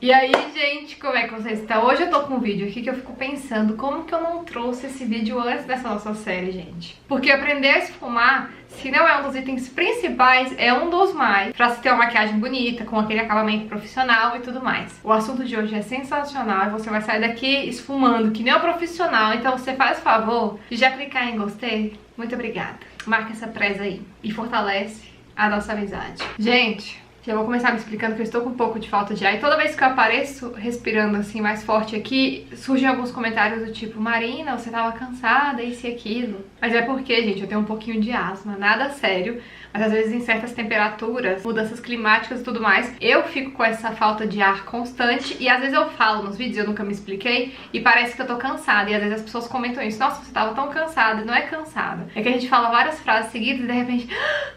E aí, gente, como é que vocês estão? Hoje eu tô com um vídeo aqui que eu fico pensando como que eu não trouxe esse vídeo antes dessa nossa série, gente. Porque aprender a esfumar, se não é um dos itens principais, é um dos mais, pra se ter uma maquiagem bonita, com aquele acabamento profissional e tudo mais. O assunto de hoje é sensacional e você vai sair daqui esfumando que nem um profissional. Então você faz o favor de já clicar em gostei. Muito obrigada. Marca essa presa aí e fortalece a nossa amizade. Gente, já vou começar me explicando que eu estou com um pouco de falta de ar. E toda vez que eu apareço respirando assim mais forte aqui, surgem alguns comentários do tipo: Marina, você tava cansada, isso e aquilo. Mas é porque, gente, eu tenho um pouquinho de asma, nada sério. Mas às vezes em certas temperaturas, mudanças climáticas e tudo mais, eu fico com essa falta de ar constante. E às vezes eu falo nos vídeos, eu nunca me expliquei, e parece que eu tô cansada. E às vezes as pessoas comentam isso: nossa, você tava tão cansada. Não é cansada, é que a gente fala várias frases seguidas e de repente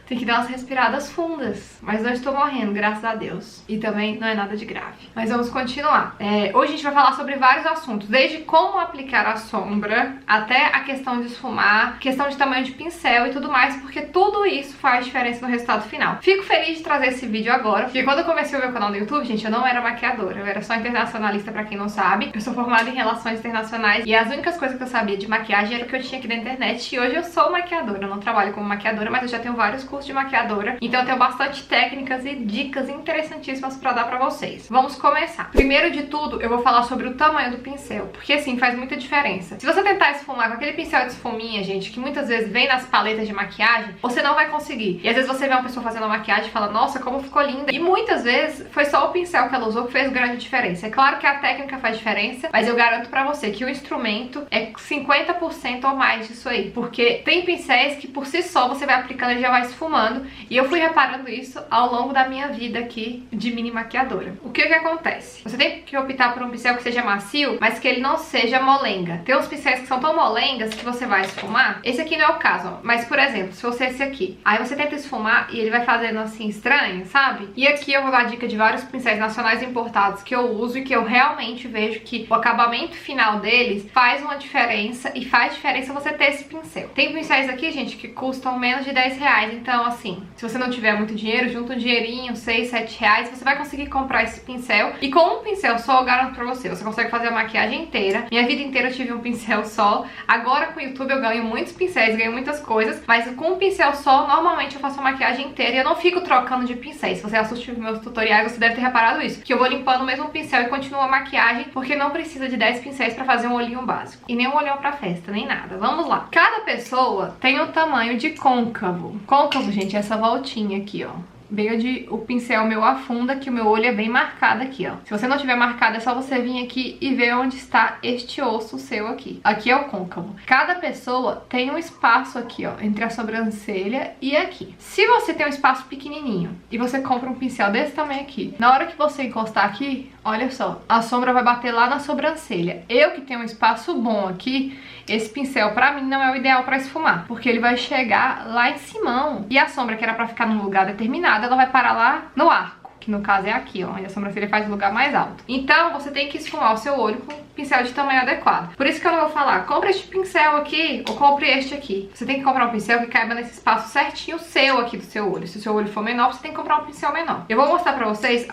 tem que dar umas respiradas fundas. Mas não estou morrendo, graças a Deus. E também não é nada de grave. Mas vamos continuar. Hoje a gente vai falar sobre vários assuntos, desde como aplicar a sombra, até a questão de esfumar, questão de tamanho de pincel e tudo mais, porque tudo isso faz diferença no resultado final. Fico feliz de trazer esse vídeo agora, porque quando eu comecei o meu canal no YouTube, gente, eu não era maquiadora, eu era só internacionalista, pra quem não sabe. Eu sou formada em relações internacionais e as únicas coisas que eu sabia de maquiagem era o que eu tinha aqui na internet. E hoje eu sou maquiadora, eu não trabalho como maquiadora, mas eu já tenho vários cursos de maquiadora, então eu tenho bastante técnicas e dicas interessantíssimas pra dar pra vocês. Vamos começar. Primeiro de tudo, eu vou falar sobre o tamanho do pincel, porque assim, faz muita diferença. Se você tentar esfumar com aquele pincel de esfuminha, gente, que muitas vezes vem nas paletas de maquiagem, você não vai conseguir. E às vezes você vê uma pessoa fazendo a maquiagem e fala: nossa, como ficou linda. E muitas vezes foi só o pincel que ela usou que fez grande diferença. É claro que a técnica faz diferença, mas eu garanto pra você que o instrumento é 50% ou mais disso aí. Porque tem pincéis que por si só você vai aplicando e já vai esfumando. E eu fui reparando isso ao longo da minha vida aqui de mini maquiadora. O que acontece? Você tem que optar por um pincel que seja macio, mas que ele não seja molenga. Tem uns pincéis que são tão molengas que você vai esfumar. Esse aqui não é o caso, ó. Mas por exemplo, se fosse esse aqui, aí você tenta esfumar e ele vai fazendo assim estranho, sabe? E aqui eu vou dar dica de vários pincéis nacionais importados que eu uso e que eu realmente vejo que o acabamento final deles faz uma diferença, e faz diferença você ter esse pincel. Tem pincéis aqui, gente, que custam menos de 10 reais, então assim, se você não tiver muito dinheiro, junta um dinheirinho, 6, 7 reais, você vai conseguir comprar esse pincel. E com um pincel só, eu garanto pra você, você consegue fazer a maquiagem inteira. Minha vida inteira eu tive um pincel só. Agora com o YouTube eu ganho muitos pincéis, ganho muitas coisas, mas com um pincel só, normalmente eu faço a maquiagem inteira e eu não fico trocando de pincéis. Se você assiste meus tutoriais, você deve ter reparado isso, que eu vou limpando o mesmo pincel e continuo a maquiagem, porque não precisa de 10 pincéis pra fazer um olhinho básico. E nem um olhão pra festa, nem nada. Vamos lá. Cada pessoa tem um tamanho de côncavo. Côncavo, gente, é essa voltinha aqui, ó. Bem onde o pincel meu afunda, que o meu olho é bem marcado aqui, ó. Se você não tiver marcado, é só você vir aqui e ver onde está este osso seu aqui. Aqui é o côncavo. Cada pessoa tem um espaço aqui, ó, entre a sobrancelha e aqui. Se você tem um espaço pequenininho e você compra um pincel desse tamanho aqui, na hora que você encostar aqui, olha só, a sombra vai bater lá na sobrancelha. Eu que tenho um espaço bom aqui, esse pincel pra mim não é o ideal pra esfumar, porque ele vai chegar lá em cima. E a sombra que era pra ficar num lugar determinado, ela vai parar lá no arco, que no caso é aqui, ó, onde a sobrancelha faz o lugar mais alto. Então você tem que esfumar o seu olho com um pincel de tamanho adequado. Por isso que eu não vou falar: compre este pincel aqui ou compre este aqui. Você tem que comprar um pincel que caiba nesse espaço certinho seu aqui do seu olho. Se o seu olho for menor, você tem que comprar um pincel menor. Eu vou mostrar pra vocês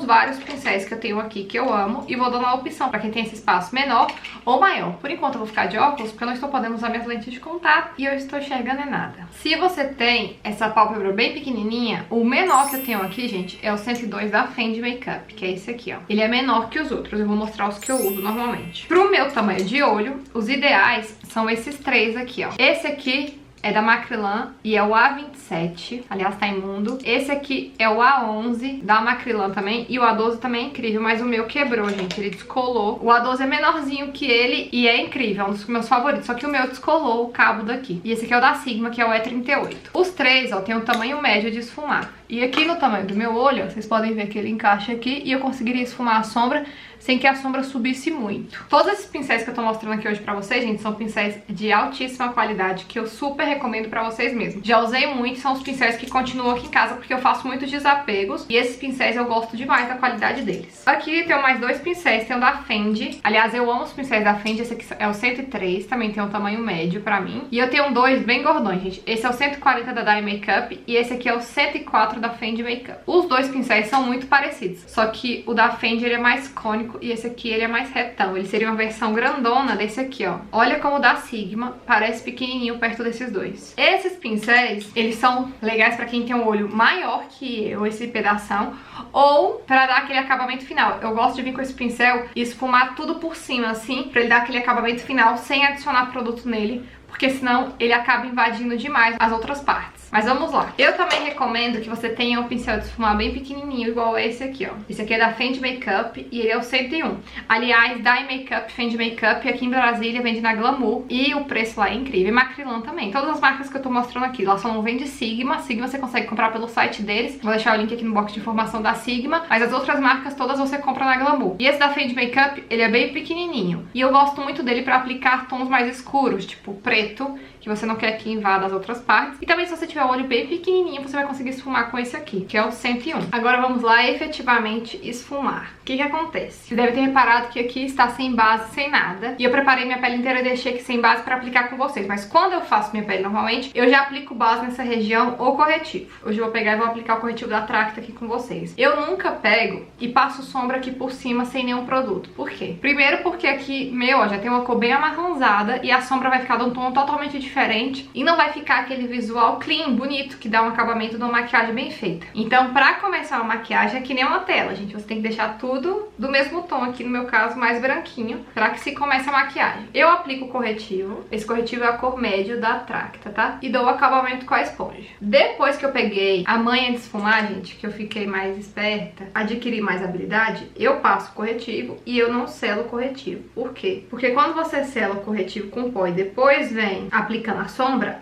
vários pincéis que eu tenho aqui que eu amo, e vou dando a opção pra quem tem esse espaço menor ou maior. Por enquanto eu vou ficar de óculos, porque eu não estou podendo usar minhas lentes de contato e eu estou enxergando é nada. Se você tem essa pálpebra bem pequenininha, o menor que eu tenho aqui, gente, é o 102 da Fendi Makeup, que é esse aqui, ó. Ele é menor que os outros, eu vou mostrar os que eu uso normalmente. Pro meu tamanho de olho, os ideais são esses três aqui, ó. Esse aqui é da Macrylan e é o A27, aliás tá imundo. Esse aqui é o A11 da Macrylan também, e o A12 também é incrível, mas o meu quebrou, gente, ele descolou. O A12 é menorzinho que ele e é incrível, é um dos meus favoritos, só que o meu descolou o cabo daqui. E esse aqui é o da Sigma, que é o E38. Os três, ó, tem um tamanho médio de esfumar. E aqui no tamanho do meu olho, ó, vocês podem ver que ele encaixa aqui e eu conseguiria esfumar a sombra sem que a sombra subisse muito. Todos esses pincéis que eu tô mostrando aqui hoje pra vocês, gente, são pincéis de altíssima qualidade, que eu super recomendo pra vocês mesmos. Já usei muito, são os pincéis que continuam aqui em casa, porque eu faço muitos desapegos, e esses pincéis eu gosto demais da qualidade deles. Aqui tem mais dois pincéis, tem o da Fendi. Aliás, eu amo os pincéis da Fendi, esse aqui é o 103, também tem um tamanho médio pra mim. E eu tenho dois bem gordões, gente. Esse é o 140 da Dye Makeup, e esse aqui é o 104 da Fendi Makeup. Os dois pincéis são muito parecidos, só que o da Fendi ele é mais cônico e esse aqui ele é mais retão. Ele seria uma versão grandona desse aqui, ó. Olha como o da Sigma parece pequenininho perto desses dois. Esses pincéis, eles são legais pra quem tem um olho maior que eu, esse pedação, ou pra dar aquele acabamento final. Eu gosto de vir com esse pincel e esfumar tudo por cima, assim, pra ele dar aquele acabamento final sem adicionar produto nele, porque senão ele acaba invadindo demais as outras partes. Mas vamos lá. Eu também recomendo que você tenha um pincel de esfumar bem pequenininho, igual esse aqui, ó. Esse aqui é da Fendi Makeup e ele é o 101. Aliás, da Makeup, Fendi Makeup, aqui em Brasília vende na Glamour e o preço lá é incrível. E Macrylan também. Todas as marcas que eu tô mostrando aqui, lá só não vende Sigma. Sigma você consegue comprar pelo site deles. Vou deixar o link aqui no box de informação da Sigma. Mas as outras marcas todas você compra na Glamour. E esse da Fendi Makeup, ele é bem pequenininho. E eu gosto muito dele pra aplicar tons mais escuros, tipo preto, que você não quer que invada as outras partes. E também se você tiver o olho bem pequenininho, você vai conseguir esfumar com esse aqui, que é o 101. Agora vamos lá efetivamente esfumar. O que que acontece? Você deve ter reparado que aqui está sem base, sem nada. E eu preparei minha pele inteira e deixei aqui sem base pra aplicar com vocês. Mas quando eu faço minha pele normalmente, eu já aplico base nessa região ou corretivo. Hoje eu vou pegar e vou aplicar o corretivo da Tracta aqui com vocês. Eu nunca pego e passo sombra aqui por cima sem nenhum produto. Por quê? Primeiro porque aqui, meu, ó, já tem uma cor bem amarronzada e a sombra vai ficar de um tom totalmente diferente e não vai ficar aquele visual clean, bonito, que dá um acabamento de uma maquiagem bem feita. Então, pra começar uma maquiagem é que nem uma tela, gente. Você tem que deixar tudo do mesmo tom, aqui no meu caso, mais branquinho, pra que se comece a maquiagem. Eu aplico o corretivo. Esse corretivo é a cor médio da Tracta, tá? E dou o acabamento com a esponja. Depois que eu peguei a manha de esfumar, gente, que eu fiquei mais esperta, adquiri mais habilidade, eu passo o corretivo e eu não selo o corretivo. Por quê? Porque quando você sela o corretivo com pó e depois vem aplicando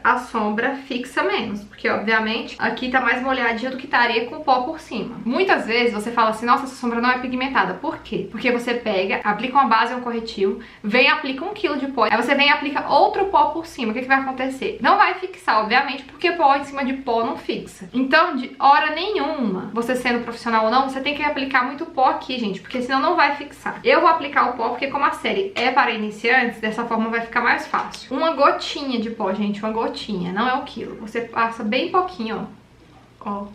a sombra fixa menos, porque obviamente aqui tá mais molhadinho do que estaria com pó por cima. Muitas vezes você fala assim, nossa, essa sombra não é pigmentada. Por quê? Porque você pega, aplica uma base e um corretivo, vem e aplica 1 kg de pó, aí você vem e aplica outro pó por cima. O que que vai acontecer? Não vai fixar, obviamente, porque pó em cima de pó não fixa. Então, de hora nenhuma, você sendo profissional ou não, você tem que aplicar muito pó aqui, gente, porque senão não vai fixar. Eu vou aplicar o pó porque como a série é para iniciantes, dessa forma vai ficar mais fácil. Uma gotinha de pó, gente, uma gotinha, não é 1 kg. Você passa bem pouquinho, ó.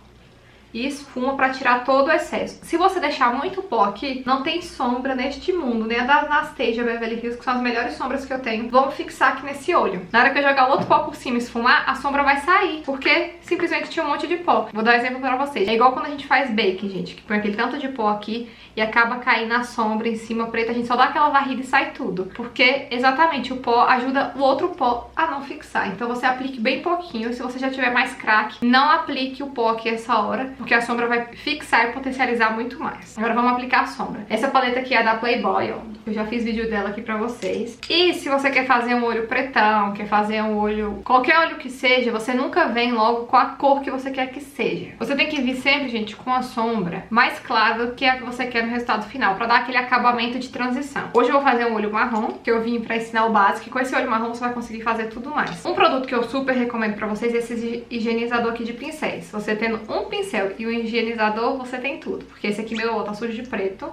E esfuma pra tirar todo o excesso. Se você deixar muito pó aqui, não tem sombra neste mundo, nem a da Anastasia Beverly Hills, que são as melhores sombras que eu tenho, vão fixar aqui nesse olho. Na hora que eu jogar o outro pó por cima e esfumar, a sombra vai sair, porque simplesmente tinha um monte de pó. Vou dar um exemplo pra vocês. É igual quando a gente faz bake, gente, que põe aquele tanto de pó aqui e acaba caindo a sombra em cima preta, a gente só dá aquela varrida e sai tudo. Porque, exatamente, o pó ajuda o outro pó a não fixar. Então você aplique bem pouquinho. Se você já tiver mais craque, não aplique o pó aqui essa hora, porque a sombra vai fixar e potencializar muito mais. Agora vamos aplicar a sombra. Essa paleta aqui é da Playboy, ó. Eu já fiz vídeo dela aqui pra vocês. E se você quer fazer um olho pretão, quer fazer um olho... qualquer olho que seja, você nunca vem logo com a cor que você quer que seja. Você tem que vir sempre, gente, com a sombra mais clara do que a que você quer no resultado final, pra dar aquele acabamento de transição. Hoje eu vou fazer um olho marrom, que eu vim pra ensinar o básico, e com esse olho marrom você vai conseguir fazer tudo mais. Um produto que eu super recomendo pra vocês é esse higienizador aqui de pincéis. Você tendo um pincel e um higienizador, você tem tudo. Porque esse aqui meu tá sujo de preto.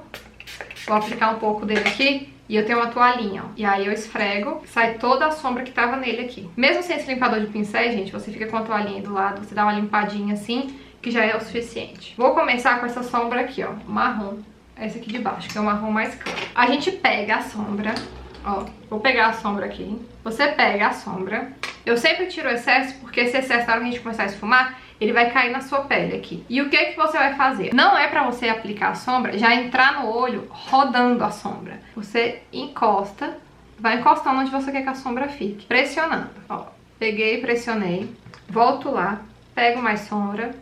Vou aplicar um pouco dele aqui. E eu tenho uma toalhinha, ó. E aí eu esfrego, sai toda a sombra que tava nele aqui. Mesmo sem esse limpador de pincéis, gente, você fica com a toalhinha do lado, você dá uma limpadinha assim, que já é o suficiente. Vou começar com essa sombra aqui, ó, marrom. Essa aqui de baixo, que é o marrom mais claro. A gente pega a sombra, ó. Vou pegar a sombra aqui. Você pega a sombra. Eu sempre tiro o excesso, porque esse excesso, na hora que a gente começar a esfumar, ele vai cair na sua pele aqui. E o que que você vai fazer? Não é pra você aplicar a sombra, já entrar no olho rodando a sombra. Você encosta, vai encostando onde você quer que a sombra fique. Pressionando, ó. Peguei, pressionei. Volto lá, pego mais sombra.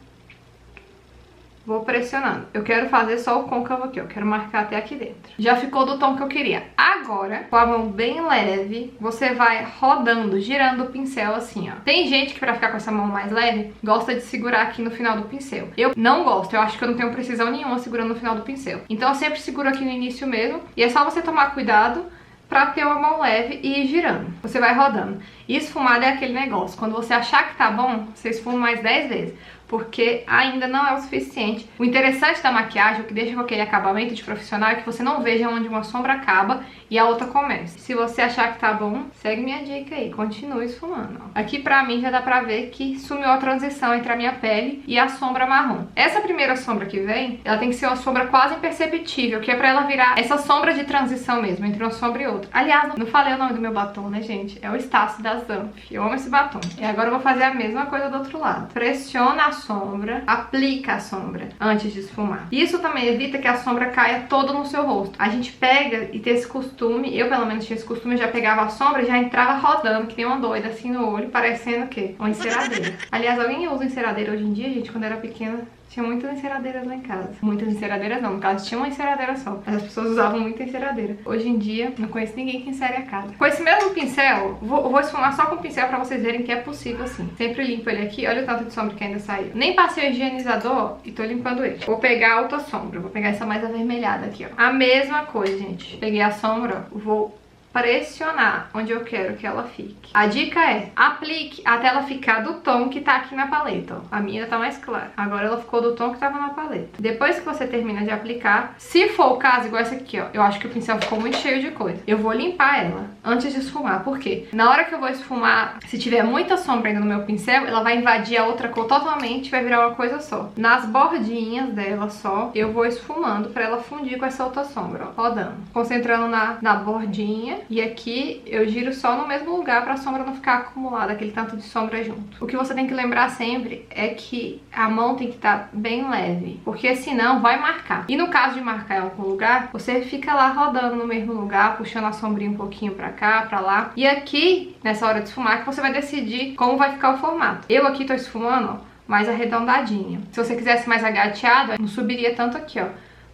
Vou pressionando. Eu quero fazer só o côncavo aqui, eu quero marcar até aqui dentro. Já ficou do tom que eu queria. Agora, com a mão bem leve, você vai rodando, girando o pincel assim, ó. Tem gente que pra ficar com essa mão mais leve, gosta de segurar aqui no final do pincel. Eu não gosto, eu acho que eu não tenho precisão nenhuma segurando no final do pincel. Então eu sempre seguro aqui no início mesmo. E é só você tomar cuidado pra ter uma mão leve e ir girando. Você vai rodando. E esfumado é aquele negócio. Quando você achar que tá bom, você esfuma mais 10 vezes. porque ainda não é o suficiente. O interessante da maquiagem, o que deixa com aquele acabamento de profissional, é que você não veja onde uma sombra acaba e a outra começa. Se você achar que tá bom, segue minha dica aí, continue esfumando. Aqui pra mim já dá pra ver que sumiu a transição entre a minha pele e a sombra marrom. Essa primeira sombra que vem, ela tem que ser uma sombra quase imperceptível, que é pra ela virar essa sombra de transição mesmo, entre uma sombra e outra. Aliás, não falei o nome do meu batom, né, gente? É o Estácio da Zanf. Eu amo esse batom. E agora eu vou fazer a mesma coisa do outro lado. Pressiona a sombra, aplica a sombra antes de esfumar. Isso também evita que a sombra caia toda no seu rosto. A gente pega e tem esse costume, eu pelo menos tinha esse costume, já pegava a sombra e já entrava rodando, que nem uma doida, assim no olho, parecendo o quê? Uma enceradeira. Aliás, alguém usa enceradeira hoje em dia, gente? Quando eu era pequena, tinha muitas enceradeiras lá em casa. Muitas enceradeiras não, no caso tinha uma enceradeira só. Mas as pessoas usavam muita enceradeira. Hoje em dia, não conheço ninguém que encere a casa. Com esse mesmo pincel, vou esfumar só com o pincel pra vocês verem que é possível assim. Sempre limpo ele aqui, olha o tanto de sombra que ainda saiu. Nem passei o higienizador e tô limpando ele. Vou pegar a outra sombra, vou pegar essa mais avermelhada aqui, ó. A mesma coisa, gente. Peguei a sombra, vou pressionar onde eu quero que ela fique. A dica é, aplique até ela ficar do tom que tá aqui na paleta, ó. A minha tá mais clara. Agora ela ficou do tom que tava na paleta. Depois que você termina de aplicar, se for o caso, igual essa aqui, ó, eu acho que o pincel ficou muito cheio de coisa. Eu vou limpar ela antes de esfumar. Por quê? Na hora que eu vou esfumar, se tiver muita sombra ainda no meu pincel, ela vai invadir a outra cor totalmente e vai virar uma coisa só. Nas bordinhas dela só, eu vou esfumando pra ela fundir com essa outra sombra, ó, rodando. Concentrando na bordinha. E aqui eu giro só no mesmo lugar pra sombra não ficar acumulada, aquele tanto de sombra junto. O que você tem que lembrar sempre é que a mão tem que estar bem leve, porque senão vai marcar. E no caso de marcar em algum lugar, você fica lá rodando no mesmo lugar, puxando a sombrinha um pouquinho pra cá, pra lá. E aqui, nessa hora de esfumar, que você vai decidir como vai ficar o formato. Eu aqui tô esfumando, ó, mais arredondadinho. Se você quisesse mais agateado, não subiria tanto aqui, ó.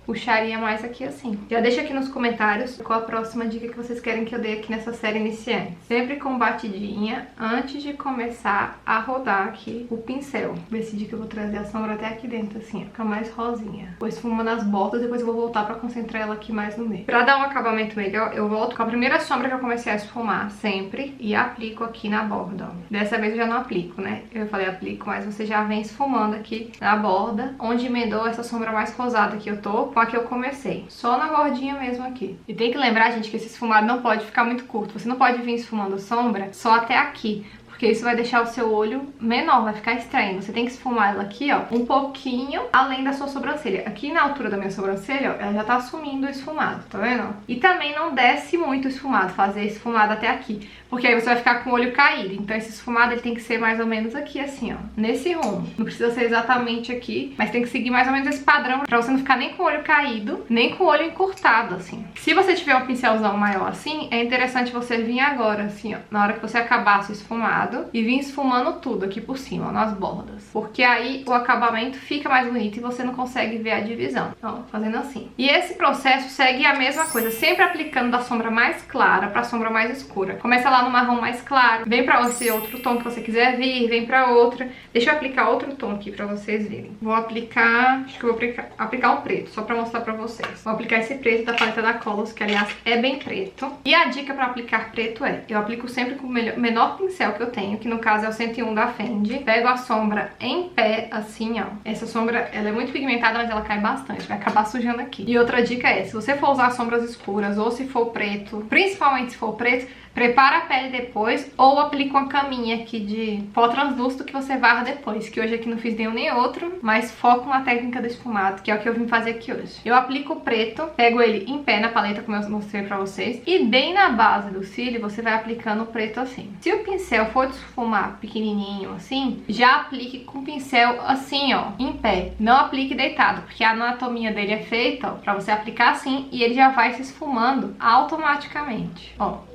Puxaria mais aqui assim. Já deixa aqui nos comentários qual a próxima dica que vocês querem que eu dê aqui nessa série iniciante. Sempre com batidinha antes de começar a rodar aqui o pincel. Decidi que eu vou trazer a sombra até aqui dentro assim, ó, fica mais rosinha. Vou esfumando as bordas, depois eu vou voltar pra concentrar ela aqui mais no meio. Pra dar um acabamento melhor, eu volto com a primeira sombra que eu comecei a esfumar sempre e aplico aqui na borda, ó. Dessa vez eu já não aplico, né? Eu falei aplico, mas você já vem esfumando aqui na borda, onde emendou essa sombra mais rosada que eu tô, com a que eu comecei. Só na bordinha mesmo aqui. E tem que lembrar, gente, que esse esfumado não pode ficar muito curto. Você não pode vir esfumando sombra só até aqui, porque isso vai deixar o seu olho menor, vai ficar estranho. Você tem que esfumar ela aqui, ó, um pouquinho além da sua sobrancelha. Aqui na altura da minha sobrancelha, ó, ela já tá assumindo o esfumado, tá vendo? E também não desce muito o esfumado, fazer esfumado até aqui, porque aí você vai ficar com o olho caído. Então esse esfumado ele tem que ser mais ou menos aqui, assim, ó, nesse rumo. Não precisa ser exatamente aqui, mas tem que seguir mais ou menos esse padrão pra você não ficar nem com o olho caído, nem com o olho encurtado, assim. Se você tiver um pincelzão maior assim, é interessante você vir agora, assim, ó, na hora que você acabar seu esfumado, e vim esfumando tudo aqui por cima, ó, nas bordas. Porque aí o acabamento fica mais bonito e você não consegue ver a divisão. Ó, fazendo assim. E esse processo segue a mesma coisa, sempre aplicando da sombra mais clara pra sombra mais escura. Começa lá no marrom mais claro, vem pra esse outro tom que você quiser vir, vem pra outra. Deixa eu aplicar outro tom aqui pra vocês verem. Vou aplicar, acho que eu vou aplicar um preto, só pra mostrar pra vocês. Vou aplicar esse preto da paleta da Colors, que aliás é bem preto. E a dica pra aplicar preto é, eu aplico sempre com o menor pincel que eu tenho, que no caso é o 101 da Fendi. Pego a sombra em pé, assim, ó. Essa sombra, ela é muito pigmentada, mas ela cai bastante, vai acabar sujando aqui. E outra dica é, se você for usar sombras escuras ou se for preto, principalmente se for preto, prepara a pele depois ou aplica uma caminha aqui de pó translúcido que você varra depois, que hoje aqui não fiz nenhum nem outro, mas foco na técnica do esfumado, que é o que eu vim fazer aqui hoje. Eu aplico o preto, pego ele em pé na paleta, como eu mostrei pra vocês, e bem na base do cílio você vai aplicando o preto assim. Se o pincel for de esfumar pequenininho assim, já aplique com o pincel assim, ó, em pé. Não aplique deitado, porque a anatomia dele é feita, ó, pra você aplicar assim e ele já vai se esfumando automaticamente, ó.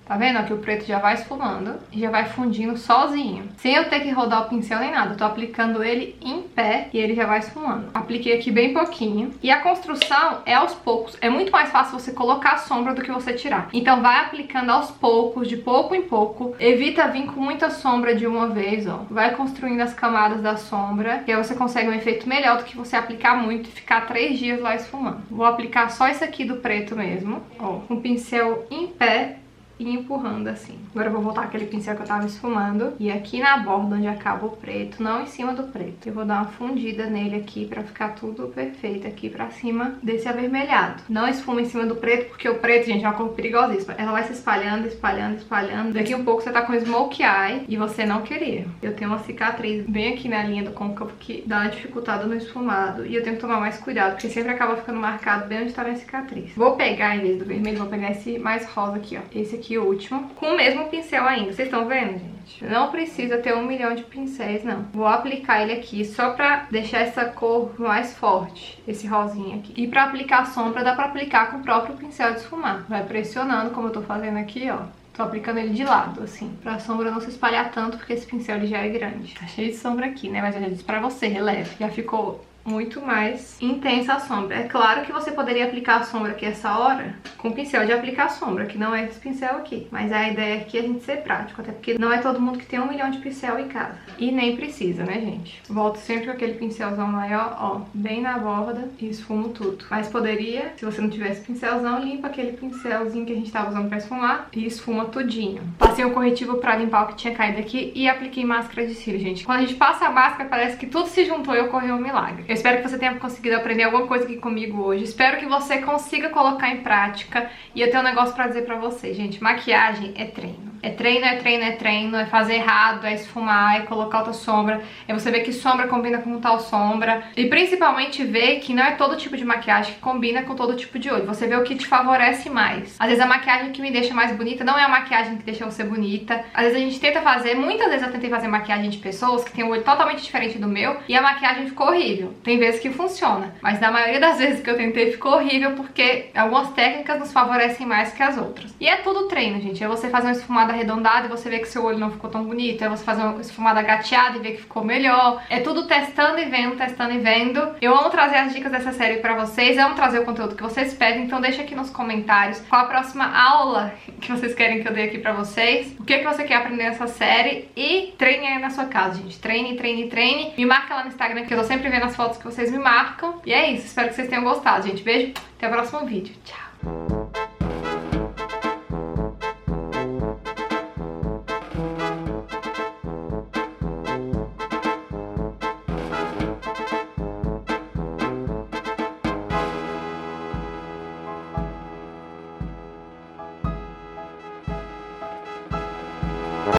Tá vendo? Aqui o preto já vai esfumando e já vai fundindo sozinho. Sem eu ter que rodar o pincel nem nada. Eu tô aplicando ele em pé e ele já vai esfumando. Apliquei aqui bem pouquinho. E a construção é aos poucos. É muito mais fácil você colocar a sombra do que você tirar. Então vai aplicando aos poucos, de pouco em pouco. Evita vir com muita sombra de uma vez, ó. Vai construindo as camadas da sombra, que aí você consegue um efeito melhor do que você aplicar muito e ficar 3 dias lá esfumando. Vou aplicar só esse aqui do preto mesmo, ó, com o pincel em pé e empurrando assim. Agora eu vou voltar aquele pincel que eu tava esfumando. E aqui na borda onde acaba o preto, não em cima do preto, eu vou dar uma fundida nele aqui pra ficar tudo perfeito aqui pra cima desse avermelhado. Não esfuma em cima do preto, porque o preto, gente, é uma cor perigosíssima. Ela vai se espalhando, espalhando, espalhando. Daqui um pouco você tá com smoke eye e você não queria. Eu tenho uma cicatriz bem aqui na linha do côncavo que dá uma dificultada no esfumado. E eu tenho que tomar mais cuidado, porque sempre acaba ficando marcado bem onde tá a minha cicatriz. Vou pegar, em vez do vermelho, vou pegar esse mais rosa aqui, ó. Esse aqui, o último, com o mesmo pincel ainda. Vocês estão vendo, gente? Não precisa ter 1 milhão de pincéis, não. Vou aplicar ele aqui só pra deixar essa cor mais forte, esse rosinha aqui. E pra aplicar a sombra, dá pra aplicar com o próprio pincel de esfumar. Vai pressionando, como eu tô fazendo aqui, ó. Tô aplicando ele de lado, assim, pra sombra não se espalhar tanto, porque esse pincel ele já é grande. Tá cheio de sombra aqui, né? Mas eu já disse pra você, releve. Já ficou muito mais intensa a sombra. É claro que você poderia aplicar a sombra aqui essa hora com o pincel de aplicar sombra, que não é esse pincel aqui. Mas a ideia aqui é a gente ser prático, até porque não é todo mundo que tem 1 milhão de pincel em casa. E nem precisa, né, gente? Volto sempre com aquele pincelzão maior, ó, bem na borda e esfumo tudo. Mas poderia, se você não tivesse pincelzão, limpa aquele pincelzinho que a gente tava usando pra esfumar e esfuma tudinho. Passei um corretivo pra limpar o que tinha caído aqui e apliquei máscara de cílio, gente. Quando a gente passa a máscara, parece que tudo se juntou e ocorreu um milagre. Eu espero que você tenha conseguido aprender alguma coisa aqui comigo hoje. Espero que você consiga colocar em prática. E eu tenho um negócio pra dizer pra vocês, gente. Maquiagem é treino. É treino, é treino, é treino. É fazer errado, é esfumar, é colocar outra sombra. É você ver que sombra combina com tal sombra. E principalmente ver que não é todo tipo de maquiagem que combina com todo tipo de olho. Você vê o que te favorece mais. Às vezes a maquiagem que me deixa mais bonita não é a maquiagem que deixa você bonita. Às vezes a gente tenta fazer, muitas vezes eu tentei fazer maquiagem de pessoas que tem um olho totalmente diferente do meu e a maquiagem ficou horrível. Tem vezes que funciona, mas na maioria das vezes que eu tentei ficou horrível porque algumas técnicas nos favorecem mais que as outras. E é tudo treino, gente. É você fazer uma esfumada arredondada e você ver que seu olho não ficou tão bonito. É você fazer uma esfumada gateada e ver que ficou melhor. É tudo testando e vendo, testando e vendo. Eu amo trazer as dicas dessa série pra vocês. Eu amo trazer o conteúdo que vocês pedem. Então deixa aqui nos comentários qual a próxima aula que vocês querem que eu dê aqui pra vocês. O que você quer aprender nessa série. E treine aí na sua casa, gente. Treine, treine, treine. Me marca lá no Instagram que eu tô sempre vendo as fotos que vocês me marcam. E é isso, espero que vocês tenham gostado, gente. Beijo, até o próximo vídeo. Tchau!